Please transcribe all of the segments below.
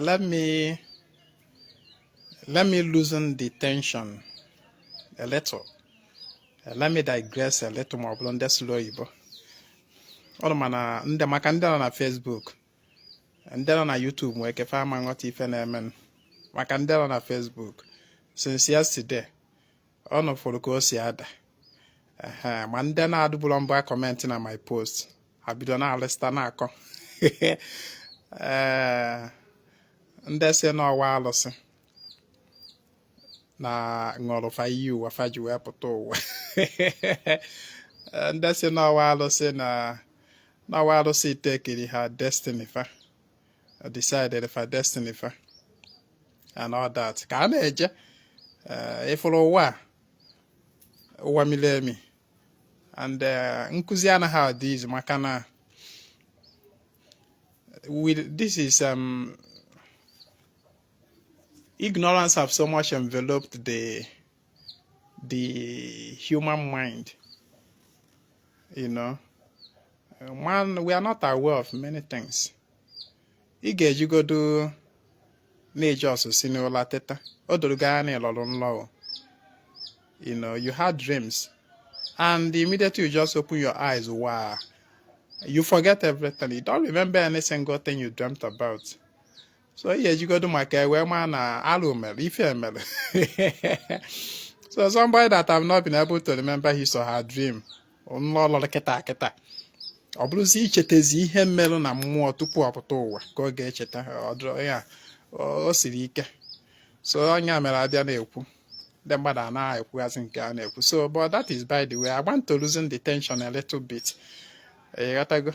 Let me loosen the tension a little. Let me digress a little more on the slow Igbo. All mana ndị maka ndị nọ na Facebook, ndị nọ na YouTube nwere kefe ama nghọta ife na-eme maka ndị nọ na Facebook since yesterday ọ nụfụrụ ka o si ada ma ndị na-adụbụrụ mbụ kọmentị na my post abido na-alịsta na-akọ ndị si n'ọwa alụsị na ṅụrụfa iyi ụwa fa ji wee pụta ụwa ndị si n'ọwa alụsị na n'ọwa alụsị tekiri ha destiny fa decided for destiny fa and all that ka a na-eje ịfụrụ ụwa miri emi and nkụzi anaghị adị izu maka na this is ignorance have so much enveloped the human mind, you know. Man, we are not aware of many things. Ị ga-ejigodo na-eji ọsụsị n'ụla teta o doro gaa na ịlọrọ nlọ. You know, you had dreams and immediately you just open your eyes, wow, you forget everything. You don't remember any single thing you dreamt about. So you go to my where man so somebody that have not been able to remember his or her dream. Ọ bụrụzi ichetezi ihe mmerụ na mmụọ tupu ọ pụta ụwa ka ọ ga-echeta ya o siri ike. So onye mere abịa na-ekwu ndị mmadụ a na-ekwughazị nke a na-ekwu. So but that is by the way. I want to loosen the tension a little bit. Ịghọtago?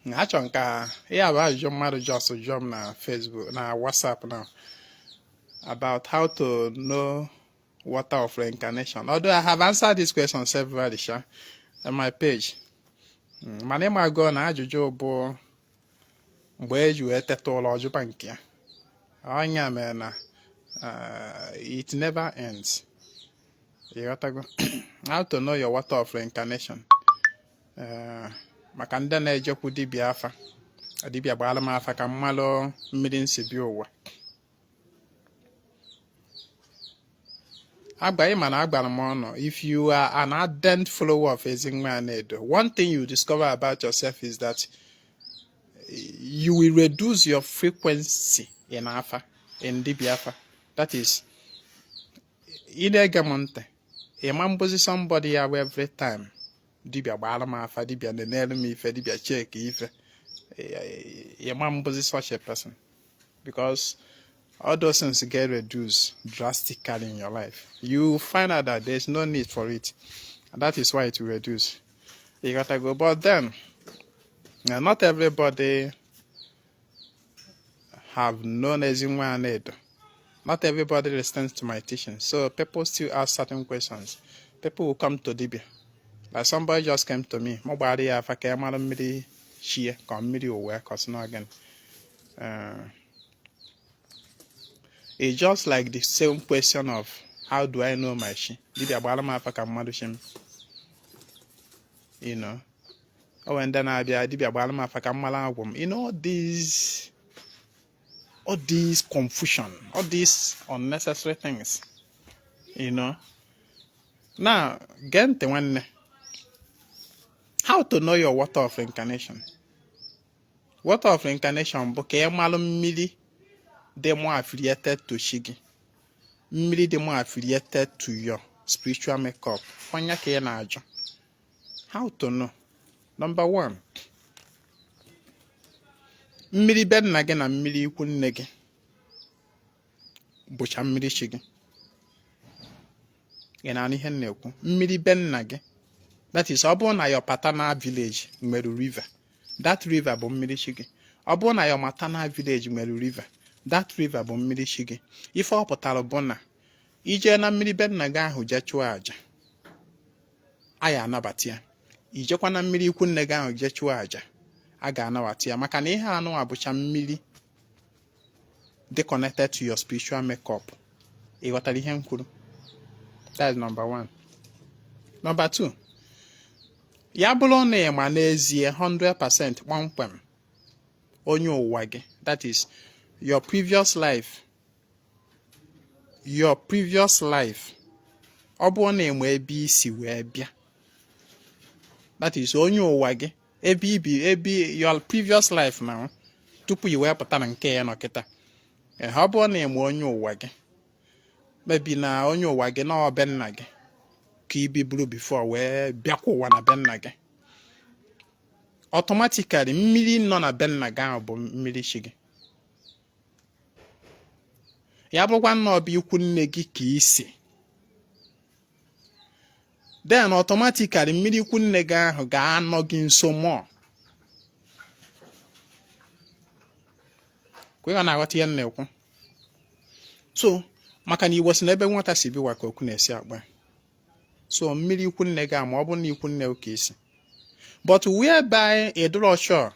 Achọ nka ya bụ ajụjụ mmadụ just jụọ m na Facebook na WhatsApp now about how to know water of reincarnation. Although I have answered this question several on my page. Mana ịma go na ajụjụ bụ mgbe eji wee teta ụlọ ọjụba nke ya. Onye mere na it never ends. Ịghọtago? How to know your water of reincarnation. Maka ndị na-ejekwu dibịa afa dibịa gbara m afa ka mmalụ mmiri nsibi ụwa agbaghị mana agbara m ọnụ. If you are an ardent follower of Ezinwa Anaedo, one thing you discover about yourself is that you will reduce your frequency in afa, in dibịa afa. That is, ị na-ege m ntị ịma mbozi somebody ya every time dibia gbara m afa, dibia na-enelu m ife, dibia check ife. Imam is such a person because all those things get reduced drastically in your life. You find out that there's no need for it, and that is why it will reduce. You gotta go. But then, not everybody have known Ezinwa Anaedo. Not everybody listens to my teaching, so people still ask certain questions. People will come to dibia. Like somebody just came to me. Nobody if I came out of Mmiri Chi, come Mmiri aware, cause no again. It's just like the same question of how do I know my Chi? Did I bother my African Madushim? You know. Oh, and then I did a bother my African Malawum. You know, all these confusion, all these unnecessary things. You know. Now, get the one. How to know your water of reincarnation? Water of reincarnation, because mmiri dị more affiliated to Shigi. Mmiri dị more affiliated to your spiritual makeup. Onye ka ị na-ajụ. How to know? Number one. Mmiri be nna gị na mmiri ikwu nne gị bụcha mmiri chi gị. Ị na-anụ ihe m na-ekwu? Mmiri be nna gị. That is, ọ bụrụ na your paternal village nwere river, that river bụ mmiri chi gị. Ọ bụrụ na your maternal village nwere river, that river bụ mmiri chi gị. Ife ọ pụtara bụ na ije na mmiri be nna gị ahụ jee chụọ aja, a ya anabata ya. Ijekwa na mmiri ikwu nne gị ahụ jee chụọ aja, a ga-anabata ya. Maka na ihe anụ abụcha mmiri dị connected to your spiritual makeup. Ị ghọtara ihe m kwuru? That is number one. Number two. Ya bụrụ na ịma n'ezie 100% kpọmkwem onye ụwa gị, that is your previous life. Your previous life. Ọ bụ na enwe ebe isi wee bịa, that is onye ụwa gị, ebe ibi, ebe your previous life na tupu i wee pụta na nke ya nọ kịta. Ọ bụ na enwe onye ụwa gị, maybe na onye ụwa gị na ọbe nna gị ka ibi buru before wee bịakwa ụwa na be nna gị. Automatically mmiri nọ na be nna gị ahụ bụ mmiri chi gị. Ya bụkwa na ọ bụ ikwu nne gị ka isi, then automatically mmiri ikwu nne gị ahụ ga-anọ gị nso mmụọ. Kwe ga na-aghọta ihe m na-ekwu. So maka na Igbo si na ebe nwata si biwa ka okwu na-esi akpa. So mmiri ikwu nne gị ma ọ bụ na ikwu nne ka isi, but whereby ịdịrọ sure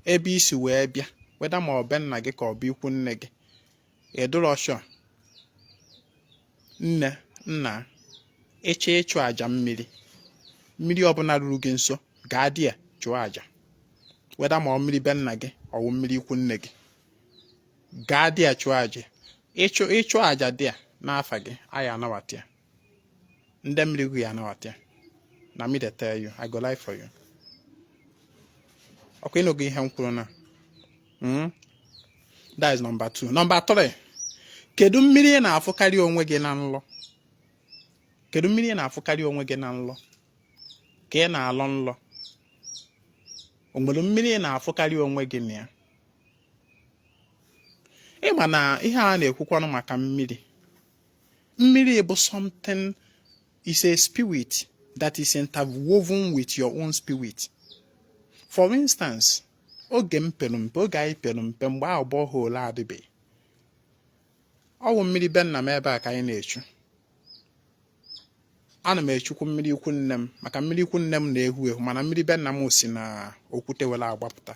ebe isi wee bịa, whether ma ọ bụ nna gị ka ọ bụ ikwu nne gị, ịdịrọ sure nne nna eche ịchụ aja mmiri ọbụla ruru gị nso gaa dị ya chụọ aja, whether ma ọ mmiri be nna gị ọ bụ mmiri ikwu nne gị, gaa dị ya chụọ aja. Ịchụ aja dị ya n'afa gị, anyị anawata ya, ndị mmiri gị anawata ya. Na me dey tell you, I go lie for you. Okay, no ihe m kwuru na. That is number 2. Number 3. Kedu mmiri na-afụkarị onwe gị na nlọ? Kedu mmiri na-afụkarị onwe gị na nlọ? Ka ị na-alọ nlọ. O nwere mmiri na-afụkarị onwe gị na ya? Ịma na ihe a na-ekwukwanụ maka mmiri. Mmiri bụ something, is a spirit that is interwoven with your own spirit. For instance, oge m pere mpe, oge anyị pere mpe, mgbe ahụ borehole adịbeghị. Ọ bụ mmiri be nna m ebe a ka anyị na-echu. Ana m echukwu mmiri ikwu nne m, maka mmiri ikwu nne m na-ehu ehu, mana mmiri be nna m si na okwute were agbapụta.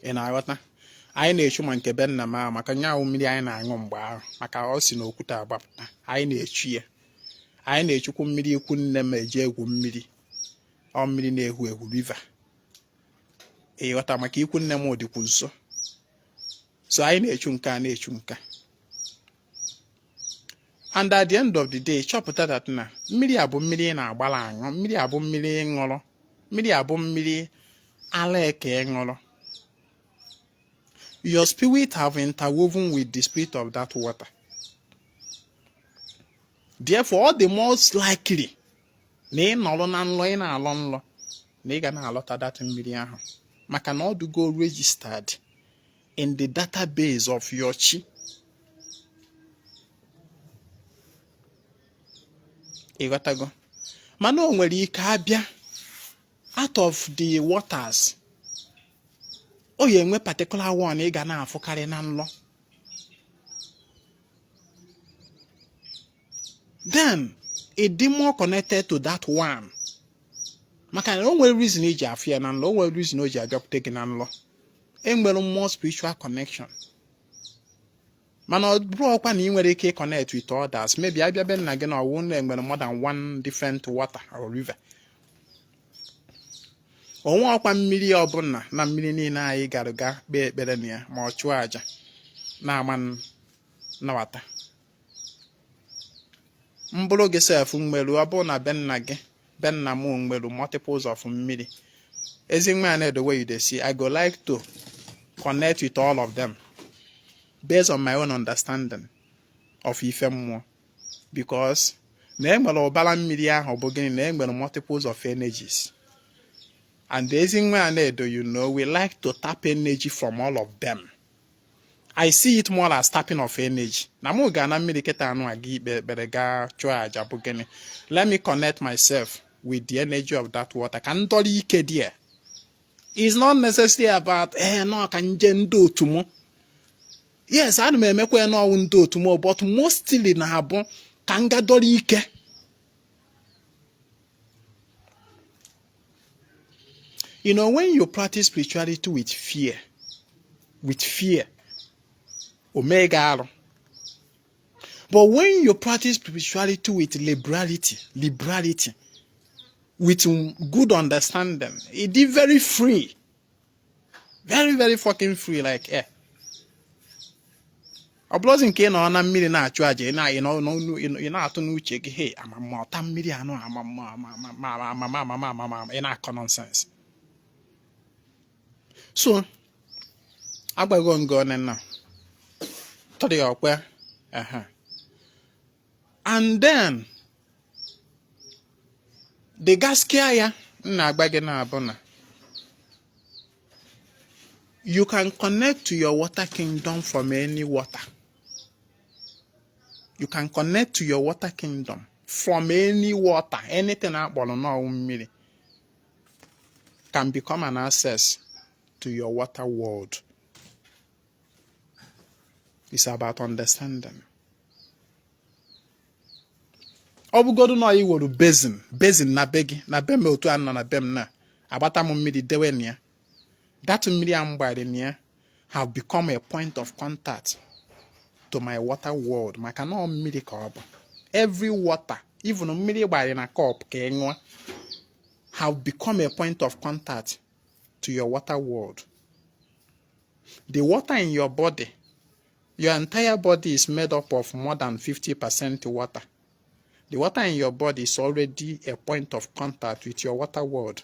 Ị na-aghọta? Anyị na-echu ma nke be nna m ahụ, maka nya ahụ mmiri anyị na-aṅụ mgbe ahụ, maka ọ si na okwute agbapụta. Anyị na-echu ya. Anyị na-echukwu mmiri ikwu nne m eji egwu mmiri. Ọ mmiri na-ehu ehu, river. Ịghọta, maka ikwu nne m dịkwu nso. So anyị na-echu nke a na-echu nke. And at the end of the day, chọpụta that na mmiri a bụ mmiri na-agbala aṅụ, mmiri a bụ mmiri ṅụrụ, mmiri a bụ mmiri ala eke ṅụrụ. Your spirit have interwoven with the spirit of that water. Therefore, all the most likely na ị nọrọ na nlọ, ị na-alọ nlọ, na ị ga na-alọta that mmiri ahụ, maka na ọ dịgo registered in the database of your chi. Ị ghọtago? Mana o nwere ike abịa out of the waters, o ya enwe particular one ị ga na-afụkarị na nlọ. Then it dị more connected to that one, maka na o nwere reason iji afụ ya na nlọ, o nwere reason o ji abịakwute gị na nlọ. Enwere more spiritual connection. Mana ọ bụrụ ọkwa na ị nwere ike connect with others, maybe abịa be nna gị na ọwụ na enwere more than one different water or river. Onwe ọkwa mmiri ọbụla na mmiri niile anyị gara ga kpee ekpere na ya ma ọ chụọ aja na-ama nnawata. Mbụrụ gị sef mmerụ, ọ bụrụ na be nna gị, be nna m mmerụ multiples of mmiri. Ezinwa Anaedo, the way you dey see, I go like to connect with all of them based on my own understanding of ife mmụọ, because na enwere ụbara mmiri ahụ bụ gịnị, na enwere multiples of energies. And the Ezinwa Anaedo, you know, we like to tap energy from all of them. I see it more as tapping of energy. Na mu ga na mmiri keta anu agi bere ga chụọ aja bụ gịnị. Let me connect myself with the energy of that water. Ka ndọrọ ike there. It's not necessarily about no ka nje ndị otu mụ. Yes, ana m emekwa na ọwụ ndị otu mụ, but mostly na abụ ka nga dọrọ ike. You know, when you practice spirituality with fear, omega arụ. But when you practice spirituality with liberality, with good understanding, it is very free. Very, very fucking free like air. Ọ bụrụzi nke ị nọ na mmiri na-achụ aja ị na-atụ n'uche gị hey amama ọta mmiri anụ amama ị na-akọ nonsense. So agbago ngo na tọrọ ya ọkwa and then the gaskiya ya na-agba gị na-abụ na you can connect to your water kingdom from any water. You can connect to your water kingdom from any water. Anything akpọrọ n'ọwụ mmiri can become an access to your water world. It's about understanding. Ọ bụgodu na iwuru basin na be gị na be m otu anọ na be m na agbata m mmiri dewe na ya. That mmiri amgbari na ya have become a point of contact to my water world. Maka na mmiri ka ọ bụ. Every water, even mmiri gbari na cup ka enwa, have become a point of contact to your water world. The water in your body, your entire body is made up of more than 50% water. The water in your body is already a point of contact with your water world.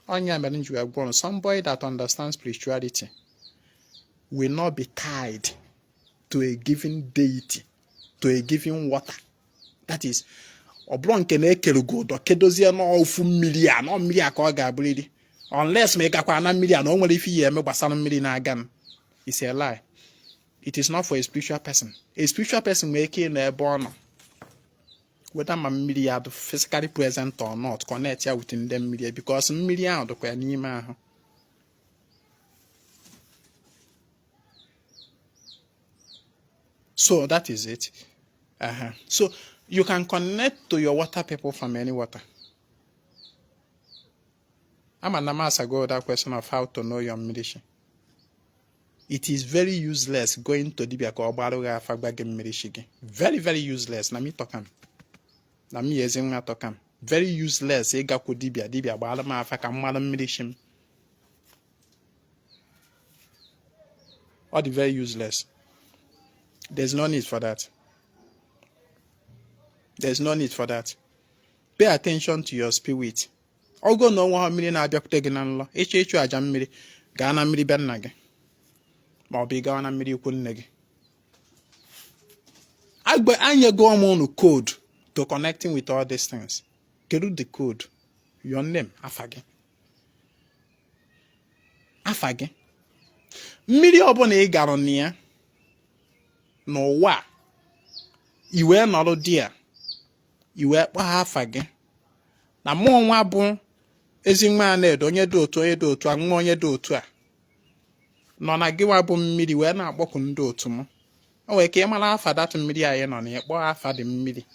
Somebody that understands spirituality will not be tied to a given deity, to a given water. That is, unless it's a lie. It is not for a spiritual person. A spiritual person may be born. Whether my media are physically present or not, connect here within them media because media are the. So that is it. So you can connect to your water people from any water. I'm an ask go that question of how to know your Mmiri. It is very useless going to Dibia ko Obaruga Fagbage Mmiri. Very, very useless. Na me talkam. Na me Ezinwa talkam. Very useless. Ega ko Dibia Balama Afaka Madam Mmiri. All the very useless. There's no need for that. There's no need for that. Pay attention to your spirit. Ogo no one million abịakwute gị na nlọ. Echu aja mmiri. Gaa na mmiri be nna gị. Ma ọ bụ gaa na mmiri ikwu nne gị. Anya go on code to connecting with all these things. Kedu the code? Your name, afa gị. Afa gị. Mmiri ọbụla ị gara na ya n'ụwa iwe nọrọ di a iwe kpọọ afa gị na mmụọ nwa bụ Ezinwa Anaedo onye dị otu a nwa onye dị otu a nọ na gịwa bụ mmiri wee na-akpọku ndị otu m o nwere ka ị mara afa datụ mmiri anyị nọ na ya kpọọ afa dị mmiri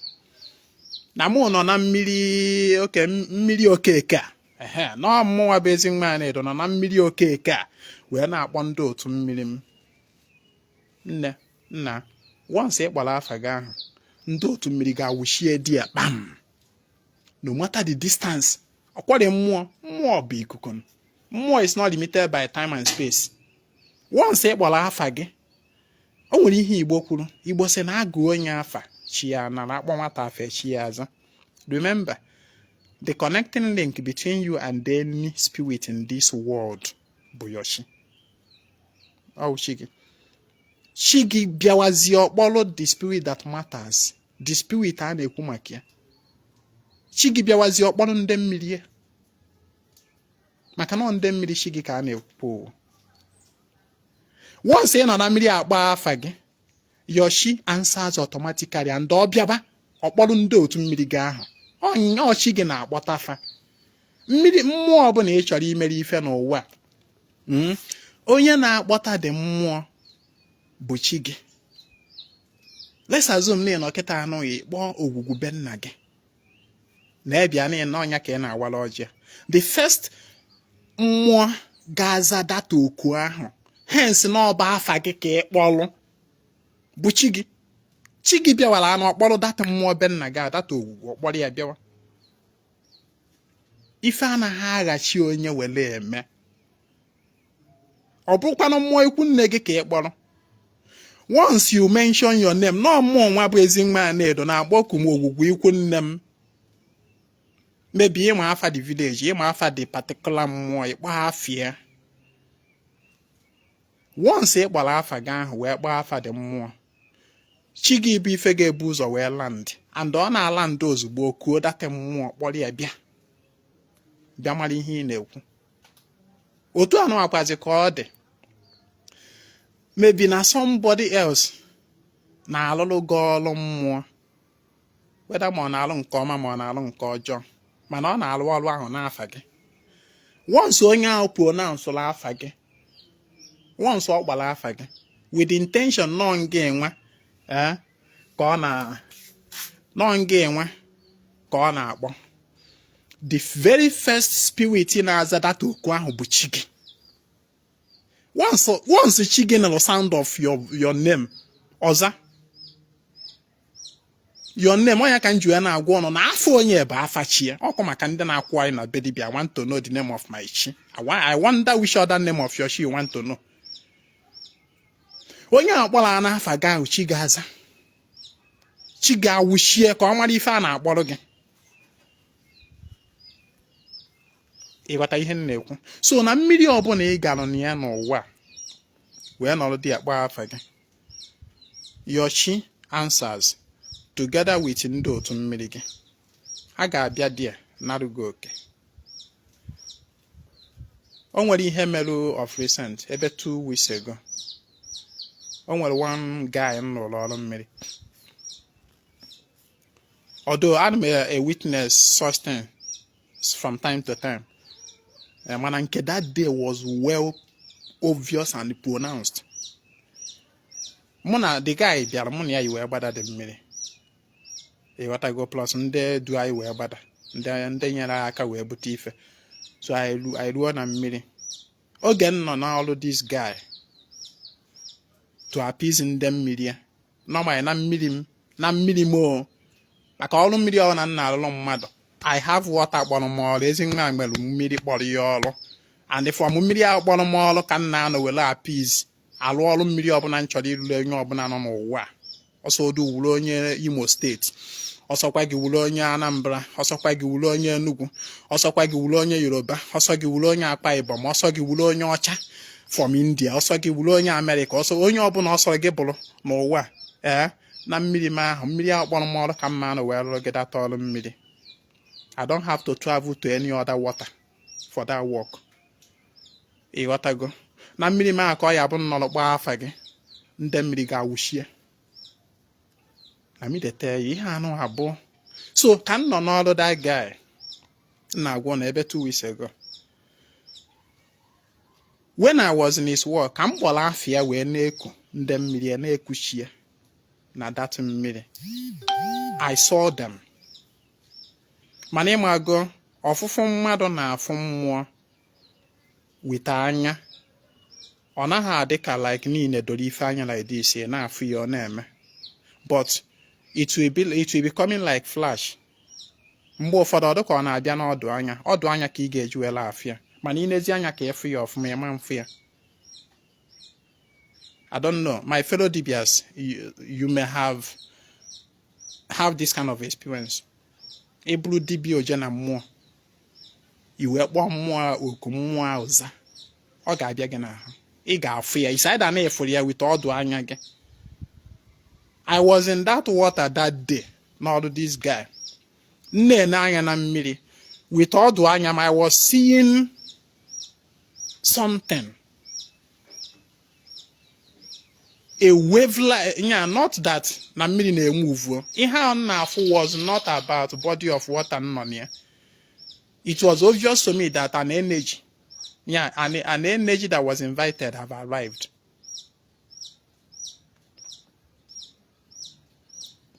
na mụ nọ na mmiri okeke a na ọmụnwa bụ Ezinwa Anaedo nọ na mmiri okeke a wee na-akpọ ndị otu mmiri m nna once ị kpọrọ afa gị ahụ ndị otu mmiri ga-awụchie di ya kpam no matter the distance. Ọkwọrị mmụọ bụ ikuku. Mmụọ is not limited by time and space. Once ị kpọrọ afa gị o nwere ihe Igbo kwuru. Igbo sị na agụ onye afa chi ya na akpọ nwata afa chi ya aza. Remember, the connecting link between you and any spirit in this world bụ your chi. Ọ chi gị. Chi gị bịawazi ọkpọrọ the spirit that matters. The spirit a na-ekwu maka ya. Chi gị bịawazi ọkpọrọ ndị mmiri maka na ndị mmiri chi gị ka a na-ekwu. Once ị nọ na mmiri akpọ afa gị, your chi answers automatically and ọ bịaba ọkpọrọ ndị otu mmiri gị ahụ. Ọ chi gị na-akpọta afa. Mmụọ ọbụla ị chọrọ imere ife n'ụwa onye na-akpọta dị mmụọ bụ chi gị. Let's assume na ị nọ kịta anụghị kpọọ ogwugwu be nna gị. Na-ebịa na ọnya ka ị na-awala ọjị. The first mmụọ ga-aza data oku ahụ hence na ọba afa gị ka ị kpọlụ bụ chi gị. Chi gị bịawara na ọkpọrọ data mmụọ be nna gị data ogwugwu ọkpọrọ ya bịawa. Ife anaghị aghachi onye wele eme. ọ bụrụkwanụ mmụọ ikwu nne gị ka ị kpọrọ. Once you mention your name, no mmụọ nwa bụ Ezinwa Anaedo na-agbọku m ogwugwu ikwu nne m. Maybe ịma afa the village, ịma afa the particular mmụọ, ịkpọ afịa. Once ị kpọrọ afa gị ahụ wee kpọọ afa dị mmụọ, chi gị bụ ife ga-ebu ụzọ wee land, and ọ na-ala ndị ozugbo kuo data mmụọ kpọrọ ya bịa mara ihe ị na-ekwu. Otu anụ akwazi ka ọ dị. Maybe na somebody else na-alụlụ gị ọlụ mmụọ, whether ma ọ na-alụ nke ọma ma ọ na-alụ nke ọjọọ, mana ọ na-alụ ọlụ ahụ n'afa gị. Once onye ahụ pronounce la afa gị, once ọ gbara afa gị with the intention nọ nga enwe ka ọ na-akpọ, the very first spirit na-aza data oku ahụ bụ chi gị. Once chi gị nụrụ sound of your name, ọza your name, onye ka nju ya na-agwa ọnụ na afọ onye bụ afa chi ya. Ọkụ maka ndị na-akwụ anyị na bedibia, I want to know the name of my chi. I wonder which other name of your chi you want to know. Onye akpọrọ n'afa gị ahụ chi ga-aza, chi ga-awụchie ka ọ mara ife a na-akpọrọ gị. Ịghọta ihe m na-ekwu? So na mmiri ọbụla ị gara na ya n'ụwa wee nọrọ dị akpọ afa gị, your chi answers together with ndị otu mmiri gị. A ga-abịa dị narụ gị oke. O nwere ihe merụ of recent, ebe 2 weeks ago. O nwere one guy m lụrụ ọrụ mmiri. Although I'm a witness such things from time to time, mana nke that day was well obvious and pronounced. Mụ na the guy bịara, mụ na ya yi wee gbada dị mmiri. Ịghọtago, plus ndị du anyị wee gbada, ndị nyere aka wee bute ife. So I ruo na mmiri. Oge m nọ n'ọrụ this guy to appease ndị mmiri ya. Normally na mmiri m maka ọrụ mmiri ọ na nna alụlụ mmadụ, I have water kpọrọ m ọrụ. Ezinwa nwere mmiri kpọrọ ya ọrụ, and from mmiri ahụ kpọrọ m ọrụ ka nna anọ were appease alụ ọrụ mmiri ọbụla m chọrọ ịlụrụ onye ọbụla nọ n'ụwa. Ọsọ odu wuru onye Imo steeti, ọsọkwa gị wuru onye Anambra, ọsọkwa gị wuru onye Enugu, ọsọkwa gị wuru onye Yoruba, ọsọ gị wuru onye Akwa Ibom, ọsọ gị wuru onye ọcha from India, ọsọ gị wuru onye America, ọsọ onye ọbụla ọsọ gị bụrụ n'ụwa na mmiri m ahụ. Mmiri ahụ kpọrọ m ọrụ ka mma anọ wee rụrụ gị data ọrụ mmiri. I don't have to travel to any other water for that work. Ịghọtago? Na mmiri m ahụ ka ọ ya bụ nnọrọ kpọọ afa gị, ndị mmiri ga-awụchie. Let me tell you, ihe anụ abụọ. So ka m nọ n'ọrụ that guy na-agwọ na ebe 2 weeks ago. When I was in his work, ka m kpọrọ afịa wee na-eku ndị mmiri ya, na-ekuchie na that mmiri. I saw them. Mana ịmago, ọfụfụ mmadụ na-afụ mmụọ wita anya. Ọ naghị adị ka like niile doro ife anya like this, na-afụ ya ọ na-eme. But it will be coming like flash. Mgbe ụfọdụ ọ dị ka ọ na-abịa n'ọdụ anya ka ị ga-eji were afịa. Mana inezi anya ka ịfụ ya ọfụma, ịma mfụ ya. I don't know, my fellow dibias, you may have this kind of experience. Ebulu dibia oje na mmụọ, iwe kpọọ mmụọ oku, mmụọ ahụ za, ọ ga-abịa gị n'ahụ. Ị ga-afụ ya, isi aida na-efuru ya with ọdụ anya gị. I was in that water that day, n'ọdụ this guy. Nne anya na mmiri with ọdụ anya m, I was seeing something. A wave like, yeah, not that na mmiri na-emove. Ihe a na-afụ was not about body of water nọ near. It was obvious to me that an energy, an energy that was invited have arrived.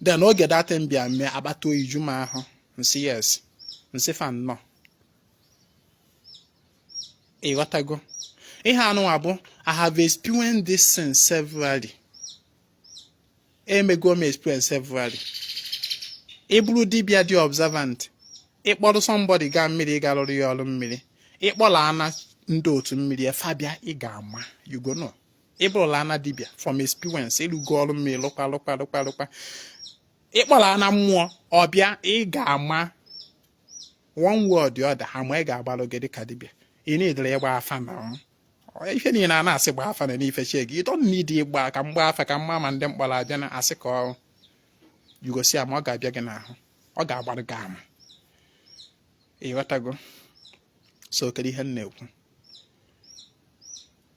Then oge that time bịa mee agbata iju m ahụ, nsi yes, nsi fan no. Ịghọtago? Ihe anụ abụ, I have experienced this since severally. Emego m experience severally. Iburu dibia dị observant. Ịkpọrọ somebody ga mmiri ga lụrụ ya ọrụ mmiri. Ịkpọrọ ana ndị otu mmiri fabia ị ga-ama you go know ịbụrụla ana dibia from experience ịlụgo ọrụ mmiri lụkwa ịkpọla na mmụọ ọbịa ị ga-ama one word the other ha ma ị ga-agbalụ gị dịka dibia ị na-edere ịgba afa na ife niile a na-asị gba afa na n'ife chi gị you don't need ịgba ka mgba afa ka mma ma ndị mkpọrọ abịa na asị ka ọrụ you go see ama ọ ga-abịa gị n'ahụ ọ ga-agbarụ gị ama ịghọtago so kedu ihe m na-ekwu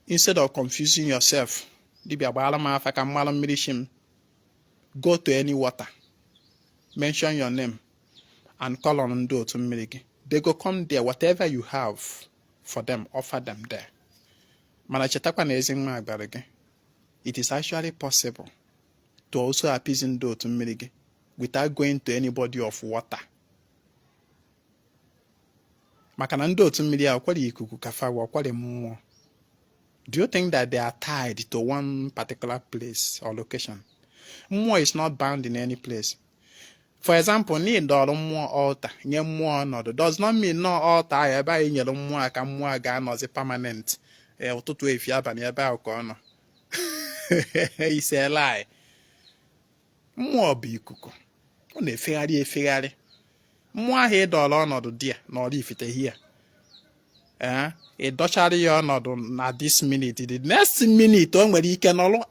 instead of confusing yourself dibia gbara m afa ka mmalụ mmiri chi m go to any water mention your name and call on ndị otu mmiri gị they go come there whatever you have for them offer them there mana chetakwa na Ezinwa agbara gị it is actually possible to also appease ndị otu mmiri gị without going to any body of water maka na ndị otu mmiri a kwere ikuku kafa kwere mmụọ. Do you think that they are tied to one particular place or location? Mmụọ is not bound in any place. For example, need ọrụ mmụọ altar nye mmụọ ọnọdụ does not mean no altar ahụ ebe anyị nyere mmụọ aka mmụọ ga-anọzi permanent ụtụtụ efi abalị ebe ahụ ka ọ nọ. It's a lie. Mmụọ bụ ikuku ọ na-efegharị mmụọ ahụ ịdọrọ ọnọdụ dị ya n'ọrụ ifite hia ị dọchara ya ọnọdụ na this minute the next minute o nwere ike nọrọ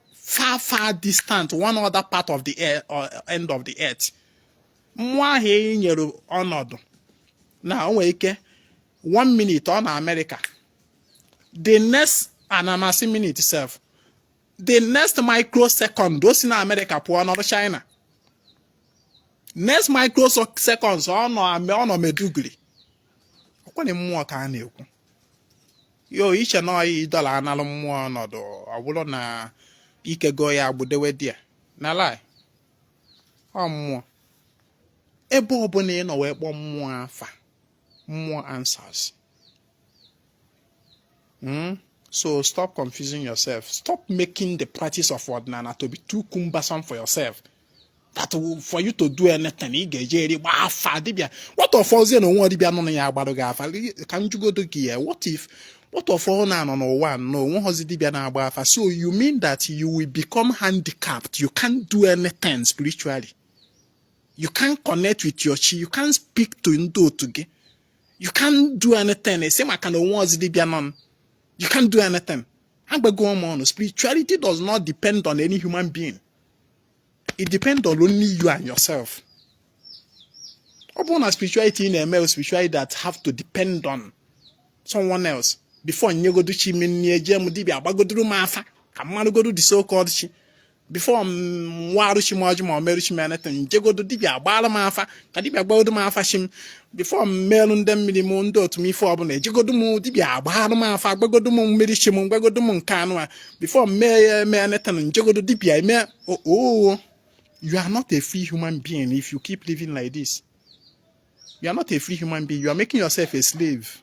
far distant one other part of the earth or end of the earth. Mmụọ ahụ ị nyere ọnọdụ na o nwere ike 1 minute ọ na America the next anamasi minute itself the next microsecond o si na America pụọ n'ọrụ China next microseconds ọ nọ Meduguri ọkwanye mmụọ ka a na-ekwu yo iche na ọyị dọla analụ mmụọ ọnọdụ ọ bụrụ na ikego ya agbudewe di ya na lai ọ mmụọ ebe ọbụla ị nọ wee kpọọ mmụọ afa mmụọ answers. So stop confusing yourself. Stop making the practice of ordinary to be too cumbersome for yourself. That for you to do anything, you get jerry. What of all you know? What if you don't know about can you go to gear? What of all now no one? No one has the about. So you mean that you will become handicapped? You can't do anything spiritually. You can't connect with your chi. You can't speak to Indo toge. You can't do anything. Same I can was the none. You can't do anything. Spirituality does not depend on any human being. It depends on only you and yourself. Upon spirituality in a male spirituality that have to depend on someone else. Before you go to Chimini, Jemudibia, Bagodru Mafa, Kamano go to the so-called chi. Before Warushimajum or Merishimanet and Jago to Dibia, Balamafa, Kadibia Bodumafashim, before Melon dem Milimundo to me for Abone, Jagodumu, Dibia, Balamafa, Bagodum, Merishimum, Bagodum, Canua, before Manetan and Jago to Dibia, oh, you are not a free human being if you keep living like this. You are not a free human being, you are making yourself a slave.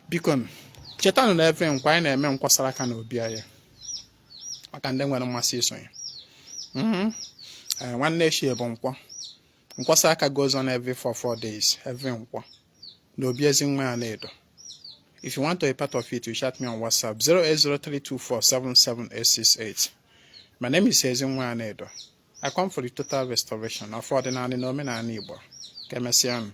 Because Chetan never inquire a man Kwasaraka no Bia. I can then when I'm seeing. One nation bonqua. Nkwasaka goes on every 4 days, every one. No Ezinwa Anaedo. If you want to be part of it, you chat me on WhatsApp 08032477868. My name is Ezinwa Anaedo. I come for the total restoration of ordinary nomen and Igbo. Kemesian.